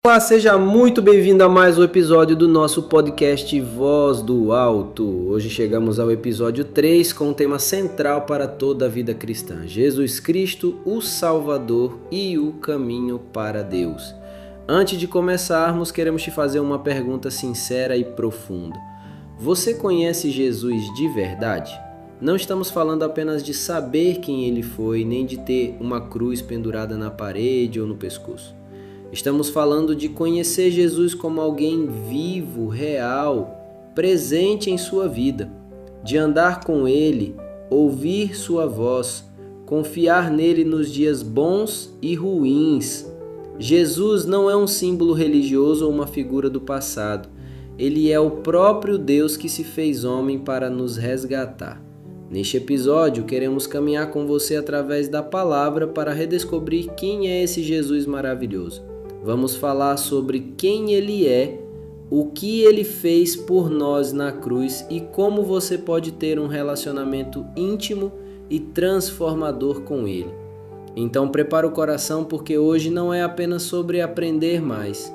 Olá, seja muito bem-vindo a mais um episódio do nosso podcast Voz do Alto. Hoje chegamos ao episódio 3 com um tema central para toda a vida cristã: Jesus Cristo, o Salvador e o caminho para Deus. Antes de começarmos, queremos te fazer uma pergunta sincera e profunda. Você conhece Jesus de verdade? Não estamos falando apenas de saber quem ele foi, nem de ter uma cruz pendurada na parede ou no pescoço. Estamos falando de conhecer Jesus como alguém vivo, real, presente em sua vida, de andar com ele, ouvir sua voz, confiar nele nos dias bons e ruins. Jesus não é um símbolo religioso ou uma figura do passado. Ele é o próprio Deus que se fez homem para nos resgatar. Neste episódio, queremos caminhar com você através da palavra para redescobrir quem é esse Jesus maravilhoso. Vamos falar sobre quem ele é, o que ele fez por nós na cruz e como você pode ter um relacionamento íntimo e transformador com ele. Então prepara o coração, porque hoje não é apenas sobre aprender mais,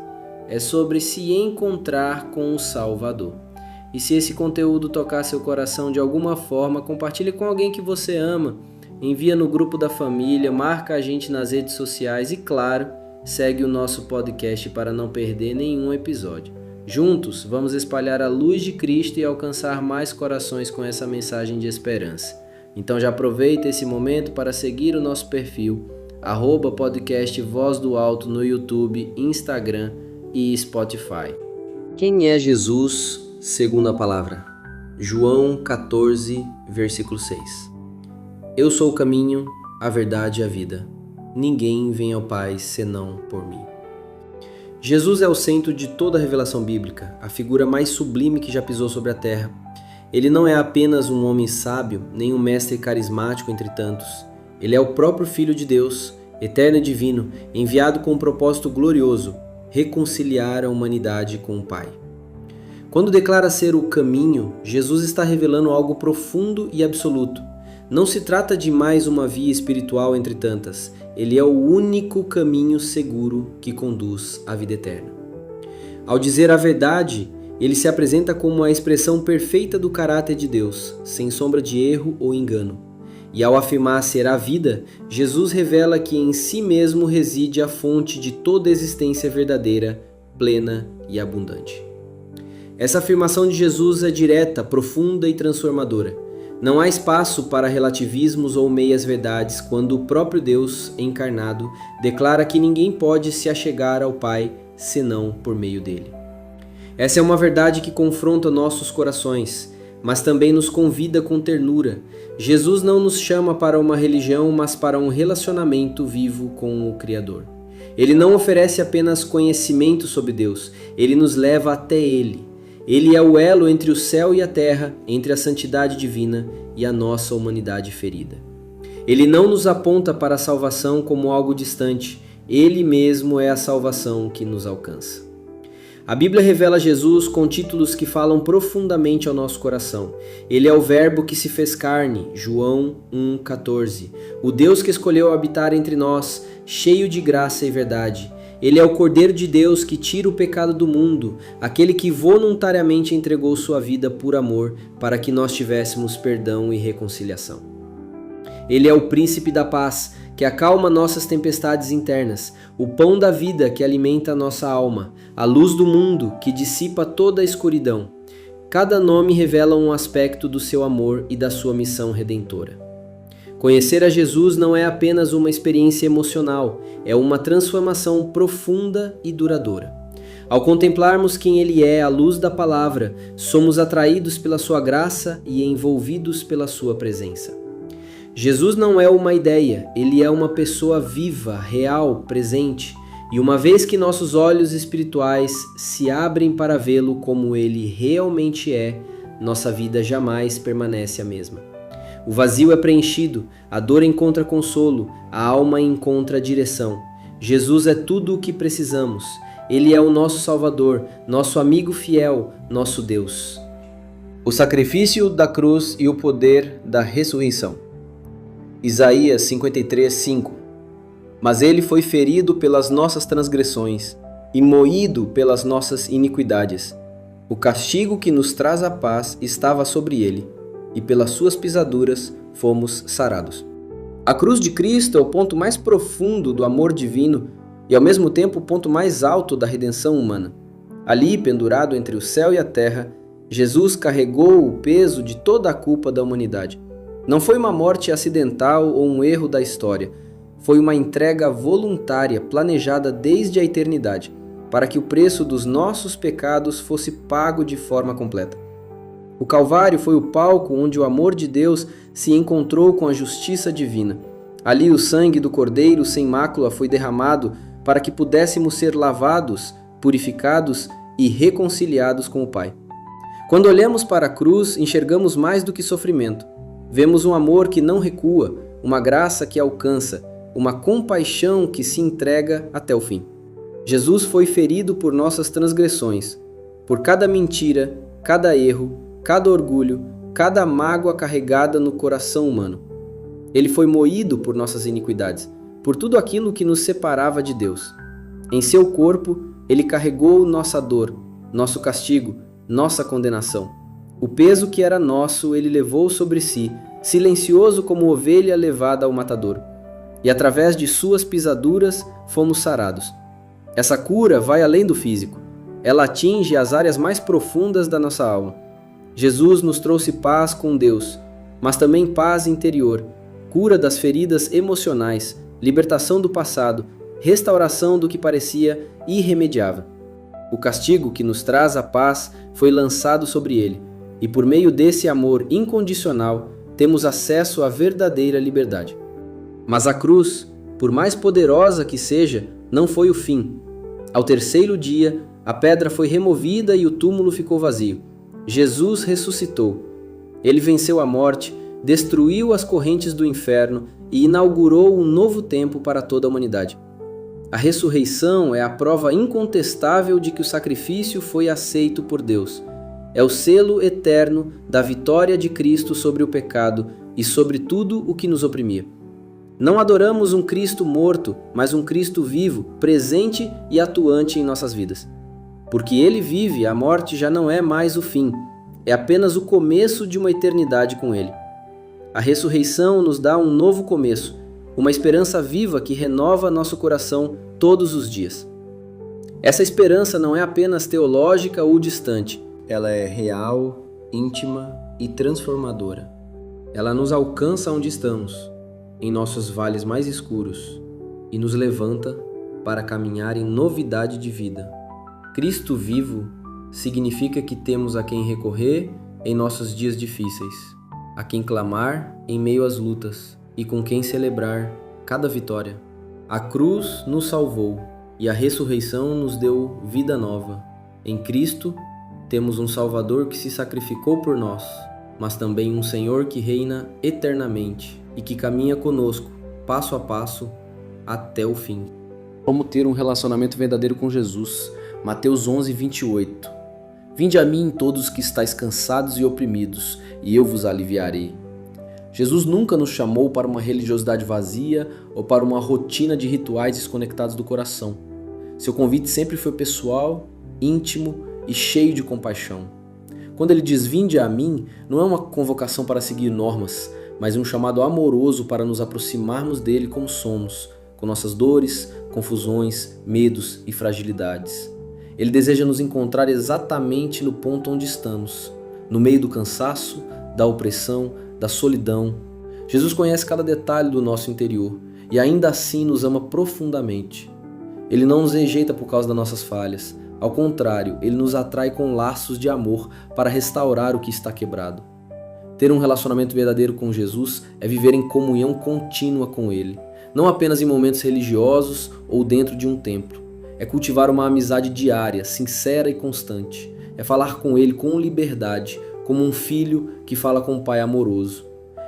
é sobre se encontrar com o Salvador. E se esse conteúdo tocar seu coração de alguma forma, compartilhe com alguém que você ama, envia no grupo da família, marca a gente nas redes sociais e, claro, segue o nosso podcast para não perder nenhum episódio. Juntos, vamos espalhar a luz de Cristo e alcançar mais corações com essa mensagem de esperança. Então já aproveita esse momento para seguir o nosso perfil, @podcast Voz do Alto no YouTube, Instagram e Spotify. Quem é Jesus segundo a palavra? João 14, versículo 6. Eu sou o caminho, a verdade e a vida. Ninguém vem ao Pai senão por mim. Jesus é o centro de toda a revelação bíblica, a figura mais sublime que já pisou sobre a terra. Ele não é apenas um homem sábio, nem um mestre carismático entre tantos. Ele é o próprio Filho de Deus, eterno e divino, enviado com um propósito glorioso: reconciliar a humanidade com o Pai. Quando declara ser o caminho, Jesus está revelando algo profundo e absoluto. Não se trata de mais uma via espiritual entre tantas. Ele é o único caminho seguro que conduz à vida eterna. Ao dizer a verdade, ele se apresenta como a expressão perfeita do caráter de Deus, sem sombra de erro ou engano. E ao afirmar ser a vida, Jesus revela que em si mesmo reside a fonte de toda existência verdadeira, plena e abundante. Essa afirmação de Jesus é direta, profunda e transformadora. Não há espaço para relativismos ou meias-verdades quando o próprio Deus, encarnado, declara que ninguém pode se achegar ao Pai senão por meio dele. Essa é uma verdade que confronta nossos corações, mas também nos convida com ternura. Jesus não nos chama para uma religião, mas para um relacionamento vivo com o Criador. Ele não oferece apenas conhecimento sobre Deus, ele nos leva até Ele. Ele é o elo entre o céu e a terra, entre a santidade divina e a nossa humanidade ferida. Ele não nos aponta para a salvação como algo distante, ele mesmo é a salvação que nos alcança. A Bíblia revela Jesus com títulos que falam profundamente ao nosso coração. Ele é o Verbo que se fez carne, João 1,14. O Deus que escolheu habitar entre nós, cheio de graça e verdade. Ele é o Cordeiro de Deus que tira o pecado do mundo, aquele que voluntariamente entregou sua vida por amor para que nós tivéssemos perdão e reconciliação. Ele é o Príncipe da Paz, que acalma nossas tempestades internas, o pão da vida que alimenta a nossa alma, a luz do mundo que dissipa toda a escuridão. Cada nome revela um aspecto do seu amor e da sua missão redentora. Conhecer a Jesus não é apenas uma experiência emocional, é uma transformação profunda e duradoura. Ao contemplarmos quem Ele é à luz da palavra, somos atraídos pela sua graça e envolvidos pela sua presença. Jesus não é uma ideia, Ele é uma pessoa viva, real, presente. E uma vez que nossos olhos espirituais se abrem para vê-lo como Ele realmente é, nossa vida jamais permanece a mesma. O vazio é preenchido, a dor encontra consolo, a alma encontra direção. Jesus é tudo o que precisamos. Ele é o nosso Salvador, nosso amigo fiel, nosso Deus. O sacrifício da cruz e o poder da ressurreição. Isaías 53:5. Mas ele foi ferido pelas nossas transgressões, e moído pelas nossas iniquidades. O castigo que nos traz a paz estava sobre ele, e pelas suas pisaduras fomos sarados. A cruz de Cristo é o ponto mais profundo do amor divino e ao mesmo tempo o ponto mais alto da redenção humana. Ali, pendurado entre o céu e a terra, Jesus carregou o peso de toda a culpa da humanidade. Não foi uma morte acidental ou um erro da história, foi uma entrega voluntária planejada desde a eternidade, para que o preço dos nossos pecados fosse pago de forma completa. O Calvário foi o palco onde o amor de Deus se encontrou com a justiça divina. Ali o sangue do Cordeiro sem mácula foi derramado para que pudéssemos ser lavados, purificados e reconciliados com o Pai. Quando olhamos para a cruz, enxergamos mais do que sofrimento. Vemos um amor que não recua, uma graça que alcança, uma compaixão que se entrega até o fim. Jesus foi ferido por nossas transgressões, por cada mentira, cada erro, cada orgulho, cada mágoa carregada no coração humano. Ele foi moído por nossas iniquidades, por tudo aquilo que nos separava de Deus. Em seu corpo, ele carregou nossa dor, nosso castigo, nossa condenação. O peso que era nosso, ele levou sobre si, silencioso como ovelha levada ao matadouro. E através de suas pisaduras, fomos sarados. Essa cura vai além do físico. Ela atinge as áreas mais profundas da nossa alma. Jesus nos trouxe paz com Deus, mas também paz interior, cura das feridas emocionais, libertação do passado, restauração do que parecia irremediável. O castigo que nos traz a paz foi lançado sobre ele, e por meio desse amor incondicional, temos acesso à verdadeira liberdade. Mas a cruz, por mais poderosa que seja, não foi o fim. Ao terceiro dia, a pedra foi removida e o túmulo ficou vazio. Jesus ressuscitou. Ele venceu a morte, destruiu as correntes do inferno e inaugurou um novo tempo para toda a humanidade. A ressurreição é a prova incontestável de que o sacrifício foi aceito por Deus. É o selo eterno da vitória de Cristo sobre o pecado e sobre tudo o que nos oprimia. Não adoramos um Cristo morto, mas um Cristo vivo, presente e atuante em nossas vidas. Porque Ele vive, a morte já não é mais o fim, é apenas o começo de uma eternidade com Ele. A ressurreição nos dá um novo começo, uma esperança viva que renova nosso coração todos os dias. Essa esperança não é apenas teológica ou distante, ela é real, íntima e transformadora. Ela nos alcança onde estamos, em nossos vales mais escuros, e nos levanta para caminhar em novidade de vida. Cristo vivo significa que temos a quem recorrer em nossos dias difíceis, a quem clamar em meio às lutas e com quem celebrar cada vitória. A cruz nos salvou e a ressurreição nos deu vida nova. Em Cristo temos um Salvador que se sacrificou por nós, mas também um Senhor que reina eternamente e que caminha conosco, passo a passo, até o fim. Como ter um relacionamento verdadeiro com Jesus? Mateus 11, 28. Vinde a mim todos que estáis cansados e oprimidos, e eu vos aliviarei. Jesus nunca nos chamou para uma religiosidade vazia ou para uma rotina de rituais desconectados do coração. Seu convite sempre foi pessoal, íntimo e cheio de compaixão. Quando ele diz vinde a mim, não é uma convocação para seguir normas, mas um chamado amoroso para nos aproximarmos dele como somos, com nossas dores, confusões, medos e fragilidades. Ele deseja nos encontrar exatamente no ponto onde estamos, no meio do cansaço, da opressão, da solidão. Jesus conhece cada detalhe do nosso interior e ainda assim nos ama profundamente. Ele não nos rejeita por causa das nossas falhas. Ao contrário, ele nos atrai com laços de amor para restaurar o que está quebrado. Ter um relacionamento verdadeiro com Jesus é viver em comunhão contínua com Ele, não apenas em momentos religiosos ou dentro de um templo. É cultivar uma amizade diária, sincera e constante. É falar com Ele com liberdade, como um filho que fala com um pai amoroso.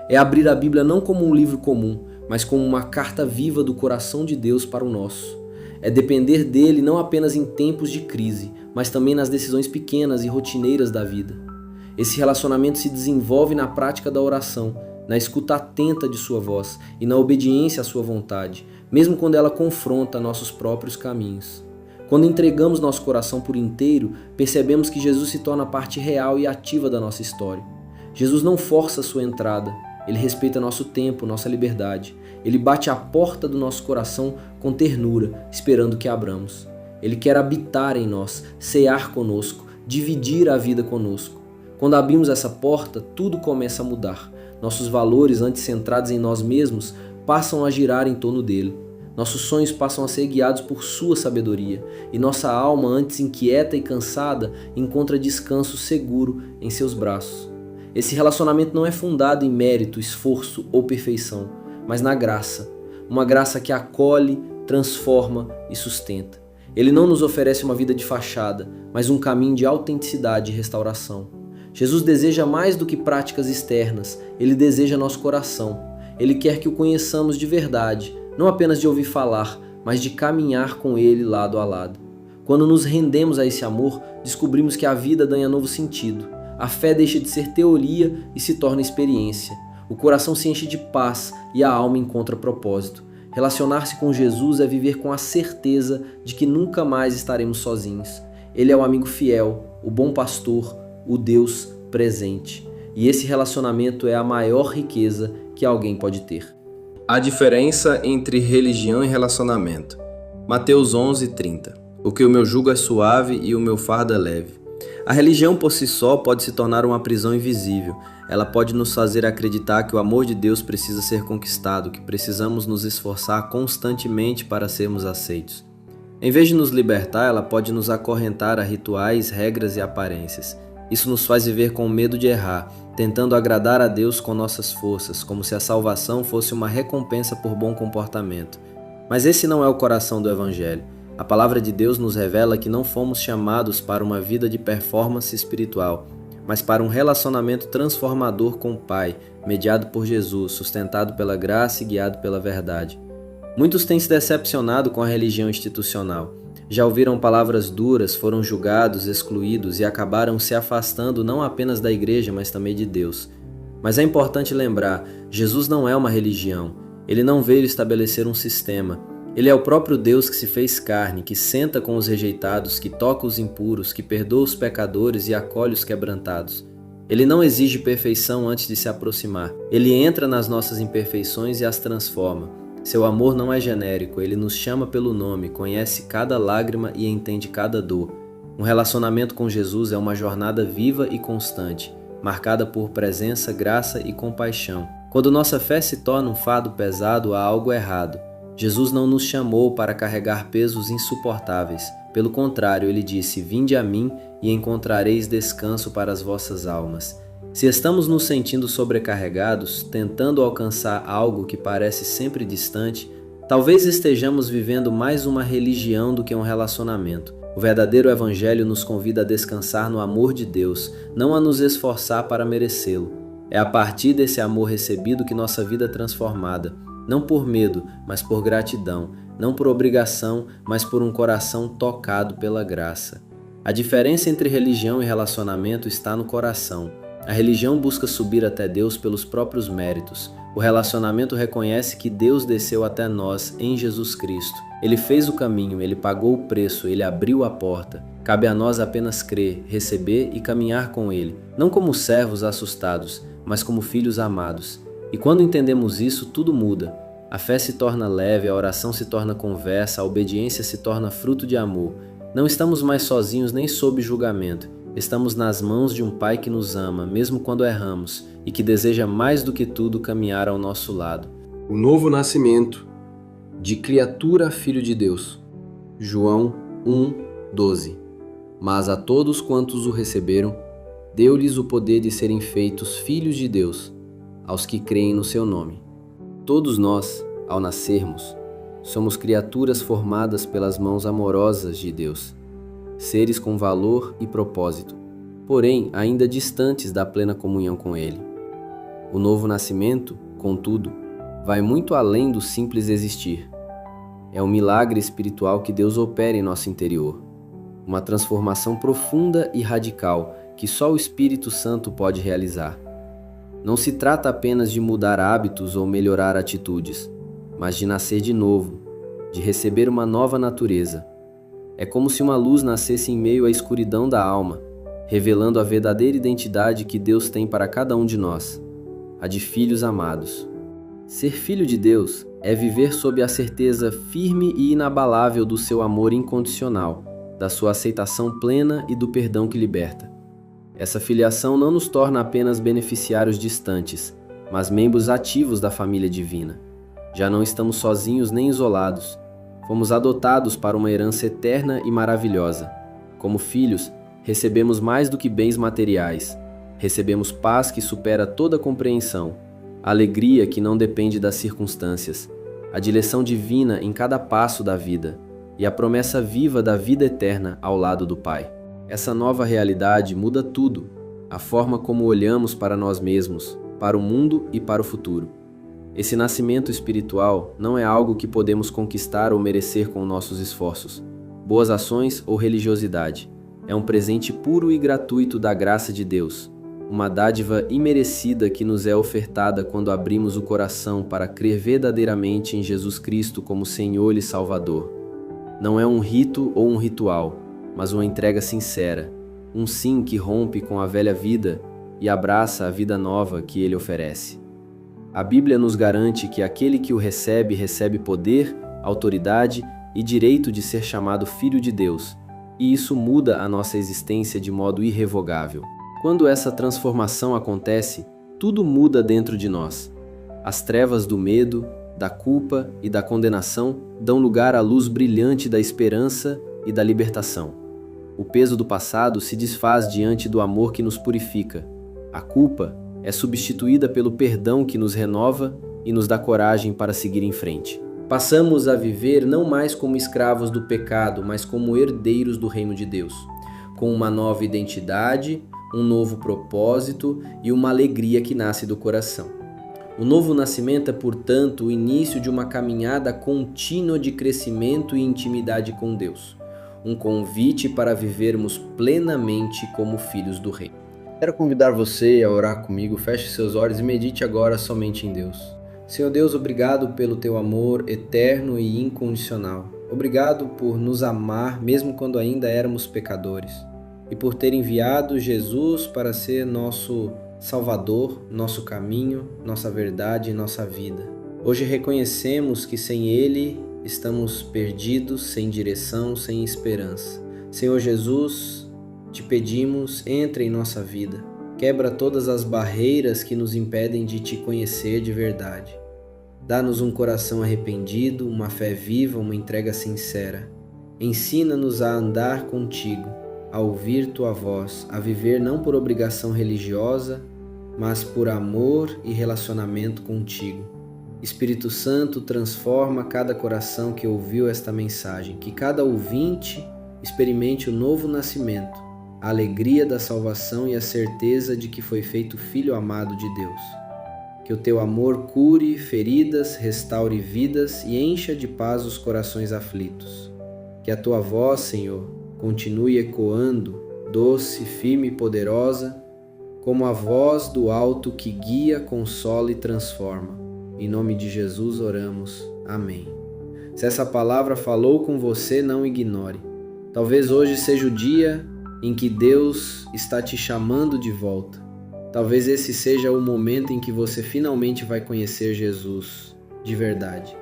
É abrir a Bíblia não como um livro comum, mas como uma carta viva do coração de Deus para o nosso. É depender dele não apenas em tempos de crise, mas também nas decisões pequenas e rotineiras da vida. Esse relacionamento se desenvolve na prática da oração, na escuta atenta de sua voz e na obediência à sua vontade, mesmo quando ela confronta nossos próprios caminhos. Quando entregamos nosso coração por inteiro, percebemos que Jesus se torna parte real e ativa da nossa história. Jesus não força a sua entrada, ele respeita nosso tempo, nossa liberdade. Ele bate à porta do nosso coração com ternura, esperando que abramos. Ele quer habitar em nós, cear conosco, dividir a vida conosco. Quando abrimos essa porta, tudo começa a mudar. Nossos valores, antes centrados em nós mesmos, passam a girar em torno dele. Nossos sonhos passam a ser guiados por sua sabedoria, e nossa alma, antes inquieta e cansada, encontra descanso seguro em seus braços. Esse relacionamento não é fundado em mérito, esforço ou perfeição, mas na graça. Uma graça que acolhe, transforma e sustenta. Ele não nos oferece uma vida de fachada, mas um caminho de autenticidade e restauração. Jesus deseja mais do que práticas externas, ele deseja nosso coração. Ele quer que o conheçamos de verdade, não apenas de ouvir falar, mas de caminhar com ele lado a lado. Quando nos rendemos a esse amor, descobrimos que a vida ganha novo sentido. A fé deixa de ser teoria e se torna experiência. O coração se enche de paz e a alma encontra propósito. Relacionar-se com Jesus é viver com a certeza de que nunca mais estaremos sozinhos. Ele é o amigo fiel, o bom pastor, o Deus presente. E esse relacionamento é a maior riqueza que alguém pode ter. A diferença entre religião e relacionamento. Mateus 11:30. O que o meu jugo é suave e o meu fardo é leve. A religião por si só pode se tornar uma prisão invisível. Ela pode nos fazer acreditar que o amor de Deus precisa ser conquistado, que precisamos nos esforçar constantemente para sermos aceitos. Em vez de nos libertar, ela pode nos acorrentar a rituais, regras e aparências. Isso nos faz viver com medo de errar, tentando agradar a Deus com nossas forças, como se a salvação fosse uma recompensa por bom comportamento. Mas esse não é o coração do Evangelho. A palavra de Deus nos revela que não fomos chamados para uma vida de performance espiritual, mas para um relacionamento transformador com o Pai, mediado por Jesus, sustentado pela graça e guiado pela verdade. Muitos têm se decepcionado com a religião institucional. Já ouviram palavras duras, foram julgados, excluídos e acabaram se afastando não apenas da igreja, mas também de Deus. Mas é importante lembrar, Jesus não é uma religião. Ele não veio estabelecer um sistema. Ele é o próprio Deus que se fez carne, que senta com os rejeitados, que toca os impuros, que perdoa os pecadores e acolhe os quebrantados. Ele não exige perfeição antes de se aproximar. Ele entra nas nossas imperfeições e as transforma. Seu amor não é genérico, ele nos chama pelo nome, conhece cada lágrima e entende cada dor. Um relacionamento com Jesus é uma jornada viva e constante, marcada por presença, graça e compaixão. Quando nossa fé se torna um fardo pesado, há algo errado. Jesus não nos chamou para carregar pesos insuportáveis. Pelo contrário, ele disse: "Vinde a mim e encontrareis descanso para as vossas almas." Se estamos nos sentindo sobrecarregados, tentando alcançar algo que parece sempre distante, talvez estejamos vivendo mais uma religião do que um relacionamento. O verdadeiro evangelho nos convida a descansar no amor de Deus, não a nos esforçar para merecê-lo. É a partir desse amor recebido que nossa vida é transformada. Não por medo, mas por gratidão. Não por obrigação, mas por um coração tocado pela graça. A diferença entre religião e relacionamento está no coração. A religião busca subir até Deus pelos próprios méritos. O relacionamento reconhece que Deus desceu até nós em Jesus Cristo. Ele fez o caminho, ele pagou o preço, ele abriu a porta. Cabe a nós apenas crer, receber e caminhar com ele, não como servos assustados, mas como filhos amados. E quando entendemos isso, tudo muda. A fé se torna leve, a oração se torna conversa, a obediência se torna fruto de amor. Não estamos mais sozinhos nem sob julgamento. Estamos nas mãos de um Pai que nos ama, mesmo quando erramos, e que deseja mais do que tudo caminhar ao nosso lado. O novo nascimento, de criatura a filho de Deus. João 1:12. Mas a todos quantos o receberam, deu-lhes o poder de serem feitos filhos de Deus, aos que creem no seu nome. Todos nós, ao nascermos, somos criaturas formadas pelas mãos amorosas de Deus, seres com valor e propósito, porém ainda distantes da plena comunhão com Ele. O novo nascimento, contudo, vai muito além do simples existir. É um milagre espiritual que Deus opera em nosso interior, uma transformação profunda e radical que só o Espírito Santo pode realizar. Não se trata apenas de mudar hábitos ou melhorar atitudes, mas de nascer de novo, de receber uma nova natureza. É como se uma luz nascesse em meio à escuridão da alma, revelando a verdadeira identidade que Deus tem para cada um de nós, a de filhos amados. Ser filho de Deus é viver sob a certeza firme e inabalável do seu amor incondicional, da sua aceitação plena e do perdão que liberta. Essa filiação não nos torna apenas beneficiários distantes, mas membros ativos da família divina. Já não estamos sozinhos nem isolados. Fomos adotados para uma herança eterna e maravilhosa. Como filhos, recebemos mais do que bens materiais. Recebemos paz que supera toda compreensão, alegria que não depende das circunstâncias, a direção divina em cada passo da vida e a promessa viva da vida eterna ao lado do Pai. Essa nova realidade muda tudo, a forma como olhamos para nós mesmos, para o mundo e para o futuro. Esse nascimento espiritual não é algo que podemos conquistar ou merecer com nossos esforços, boas ações ou religiosidade. É um presente puro e gratuito da graça de Deus, uma dádiva imerecida que nos é ofertada quando abrimos o coração para crer verdadeiramente em Jesus Cristo como Senhor e Salvador. Não é um rito ou um ritual, mas uma entrega sincera, um sim que rompe com a velha vida e abraça a vida nova que Ele oferece. A Bíblia nos garante que aquele que o recebe, recebe poder, autoridade e direito de ser chamado Filho de Deus, e isso muda a nossa existência de modo irrevogável. Quando essa transformação acontece, tudo muda dentro de nós. As trevas do medo, da culpa e da condenação dão lugar à luz brilhante da esperança e da libertação. O peso do passado se desfaz diante do amor que nos purifica. A culpa é substituída pelo perdão que nos renova e nos dá coragem para seguir em frente. Passamos a viver não mais como escravos do pecado, mas como herdeiros do reino de Deus, com uma nova identidade, um novo propósito e uma alegria que nasce do coração. O novo nascimento é, portanto, o início de uma caminhada contínua de crescimento e intimidade com Deus, um convite para vivermos plenamente como filhos do Reino. Quero convidar você a orar comigo, feche seus olhos e medite agora somente em Deus. Senhor Deus, obrigado pelo Teu amor eterno e incondicional. Obrigado por nos amar mesmo quando ainda éramos pecadores e por ter enviado Jesus para ser nosso Salvador, nosso caminho, nossa verdade e nossa vida. Hoje reconhecemos que sem Ele estamos perdidos, sem direção, sem esperança. Senhor Jesus, te pedimos, entra em nossa vida, quebra todas as barreiras que nos impedem de te conhecer de verdade. Dá-nos um coração arrependido, uma fé viva, uma entrega sincera. Ensina-nos a andar contigo, a ouvir tua voz, a viver não por obrigação religiosa, mas por amor e relacionamento contigo. Espírito Santo, transforma cada coração que ouviu esta mensagem, que cada ouvinte experimente o novo nascimento, a alegria da salvação e a certeza de que foi feito filho amado de Deus. Que o teu amor cure feridas, restaure vidas e encha de paz os corações aflitos. Que a tua voz, Senhor, continue ecoando, doce, firme e poderosa, como a voz do alto que guia, consola e transforma. Em nome de Jesus oramos. Amém. Se essa palavra falou com você, não ignore. Talvez hoje seja o dia em que Deus está te chamando de volta. Talvez esse seja o momento em que você finalmente vai conhecer Jesus de verdade.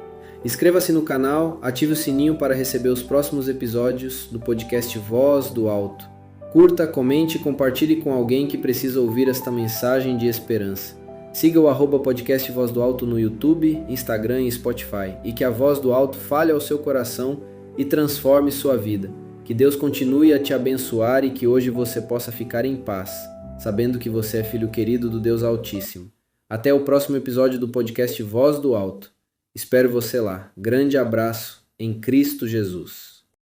Inscreva-se no canal, ative o sininho para receber os próximos episódios do podcast Voz do Alto. Curta, comente e compartilhe com alguém que precisa ouvir esta mensagem de esperança. Siga o @podcast Voz do Alto no YouTube, Instagram e Spotify, e que a Voz do Alto fale ao seu coração e transforme sua vida. Que Deus continue a te abençoar e que hoje você possa ficar em paz, sabendo que você é filho querido do Deus Altíssimo. Até o próximo episódio do podcast Voz do Alto. Espero você lá. Grande abraço em Cristo Jesus.